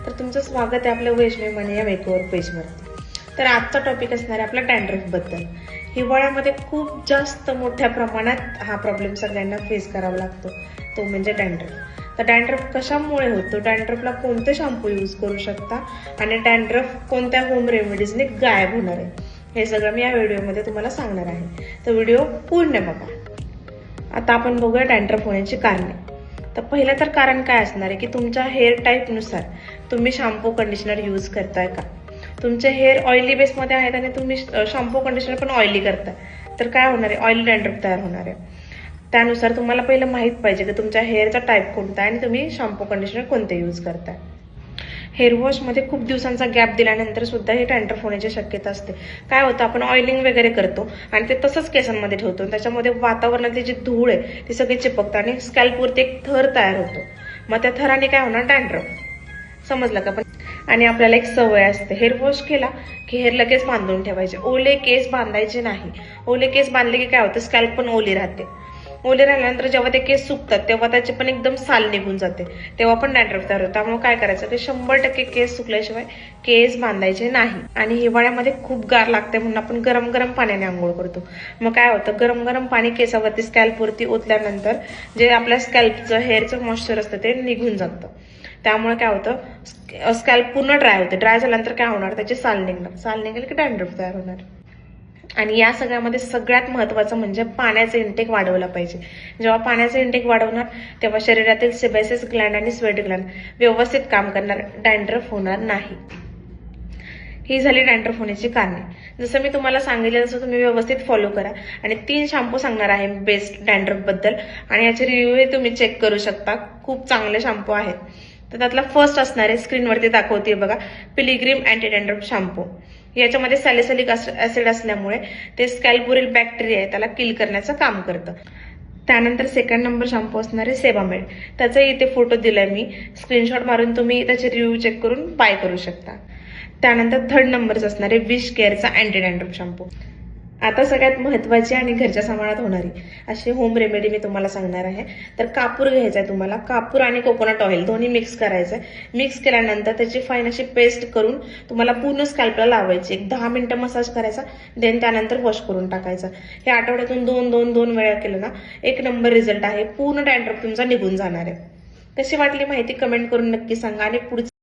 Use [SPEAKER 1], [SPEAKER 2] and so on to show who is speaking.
[SPEAKER 1] तर तुमचं स्वागत आहे आपल्या वैष्णवी मणी या मेकओव्हर पेजवरती। तर आजचा टॉपिक असणार आहे आपला डॅन्ड्रफ बद्दल। हिवाळ्यामध्ये खूप जास्त मोठ्या प्रमाणात हा प्रॉब्लेम सगळ्यांना फेस करावा लागतो, तो म्हणजे डॅन्ड्रफ। तर डॅन्ड्रफ कशामुळे होतो, डॅन्ड्रफला कोणते शॅम्पू यूज करू शकता आणि डॅन्ड्रफ कोणत्या होम रेमेडीजने गायब होणार आहे, हे सगळं मी या व्हिडिओमध्ये तुम्हाला सांगणार आहे। तर व्हिडिओ पूर्ण बघा। आता आपण बघूया डॅन्ड्रफ होण्याची कारणे। तर पहिलं तर कारण काय असणार आहे की तुमच्या हेअर टाईपनुसार तुम्ही शॅम्पू कंडिशनर यूज करताय का। तुमचे हेअर ऑइली बेसमध्ये आहेत आणि तुम्ही शॅम्पू कंडिशनर पण ऑइली करताय, तर काय होणार आहे, ऑइली डॅन्ड्रफ तयार होणार आहे। त्यानुसार तुम्हाला पहिलं माहीत पाहिजे की तुमच्या हेअरचा टाईप कोणता आहे आणि तुम्ही शॅम्पू कंडिशनर कोणते यूज करताय। हेअर वॉशमध्ये खूप दिवसांचा गॅप दिल्यानंतर सुद्धा हे डॅन्ड्रफ होण्याची शक्यता असते। काय होतं, आपण ऑइलिंग वगैरे करतो आणि ते तसंच केसांमध्ये ठेवतो, त्याच्यामध्ये वातावरणातली जी धूळ आहे ती सगळी चिपकते आणि स्कॅल्पवरती एक थर तयार होतो। मग त्या थराने काय होणार, डॅन्ड्रफ। समजलं का? पण आणि आपल्याला एक सवय असते, हेअर वॉश केला की हेअर लगेच बांधून ठेवायचे, ओले केस बांधायचे नाही। ओले केस बांधले की काय होतं, स्कॅल्प पण ओली राहते। ओले राहिल्यानंतर जेव्हा ते केस सुकतात तेव्हा त्याचे पण एकदम साल निघून जाते, तेव्हा पण डॅन्ड्रफ तयार होतो। त्यामुळे काय करायचं की 100% केस सुकल्याशिवाय केस बांधायचे नाही। आणि हिवाळ्यामध्ये खूप गार लागते म्हणून आपण गरम गरम पाण्याने आंघोळ करतो। मग काय होतं, गरम गरम पाणी केसावरती स्कॅल्पवरती ओतल्यानंतर जे आपल्या स्कॅल्पचं हेअरचं मॉइश्चर असतं ते निघून जातं। त्यामुळे काय होतं, स्कॅल्प पूर्ण ड्राय होते। ड्राय झाल्यानंतर काय होणार, त्याचे साल निघणार, साल निघाले की डॅन्ड्रफ तयार होणार। आणि या सगळ्यामध्ये सगळ्यात महत्त्वाचं म्हणजे पाण्याचे इंटेक वाढवला पाहिजे। जेव्हा पाण्याचे इंटेक वाढवणार तेव्हा शरीरातील सेबॅसिस ग्लँड आणि स्वेट ग्लँड व्यवस्थित काम करणार, डॅन्ड्रफ होणार नाही। ही झाली डॅन्ड्रफ होण्याची कारणे। जसं मी तुम्हाला सांगितलं तसं तुम्ही व्यवस्थित फॉलो करा। आणि 3 शॅम्पू सांगणार आहे बेस्ट डॅन्ड्रफ बद्दल आणि याचे रिव्ह्यूही तुम्ही चेक करू शकता, खूप चांगले शॅम्पू आहेत। तर त्यातला फर्स्ट असणार आहे, स्क्रीनवरती दाखवते बघा, पिलिग्रीम अँटी डॅन्ड्रफ शॅम्पू। याच्यामध्ये सॅलिसिलिक ऍसिड असल्यामुळे ते स्कॅल्पवरील बॅक्टेरिया आहे त्याला किल करण्याचं काम करतं। त्यानंतर सेकंड नंबर शॅम्पू असणार आहे सेबामेड। त्याचा इथे फोटो दिलाय मी, स्क्रीनशॉट मारून तुम्ही त्याचे रिव्ह्यू चेक करून बाय करू शकता। त्यानंतर थर्ड नंबरच असणार आहे विश केअरचा अँटी डॅन्ड्रफ शॅम्पू। आता सगळ्यात महत्त्वाची आणि घरच्या सामानात होणारी अशी होम रेमेडी मी तुम्हाला सांगणार आहे। तर कापूर घ्यायचा आहे तुम्हाला, कापूर आणि कोकोनट ऑइल दोन्ही मिक्स करायचं आहे। मिक्स केल्यानंतर त्याची फाईन अशी पेस्ट करून तुम्हाला पूर्ण स्कॅल्पला लावायची, एक 10 मिनिटं मसाज करायचा, देन त्यानंतर वॉश करून टाकायचं। हे आठवड्यातून 2 वेळा केलं ना, एक नंबर रिझल्ट आहे, पूर्ण डॅन्ड्रफ तुमचा निघून जाणार आहे। कशी वाटली माहिती कमेंट करून नक्की सांगा आणि पुढची